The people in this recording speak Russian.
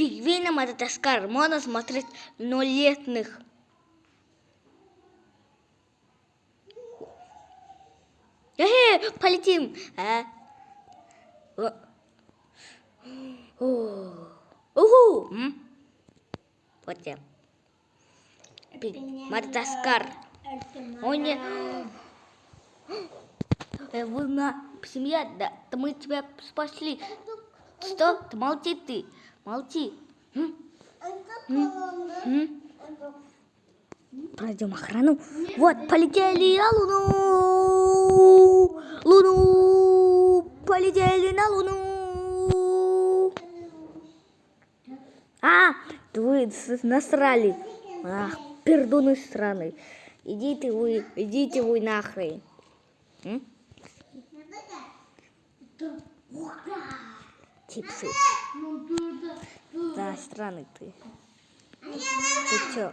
Пингвины Мадагаскар. Можно смотреть 0-летних. Полетим. Уху. Вот я. Мадагаскар. Вы на семья, да, мы тебя спасли. Что? Ты молчи ты. Молчи. Пройдем охрану. Вот, полетели на Луну. Луну. Полетели на Луну. Вы насрали. Ах, пердуны страны. Идите вы нахрен. Чипсы. Да, странный ты. Ты чё?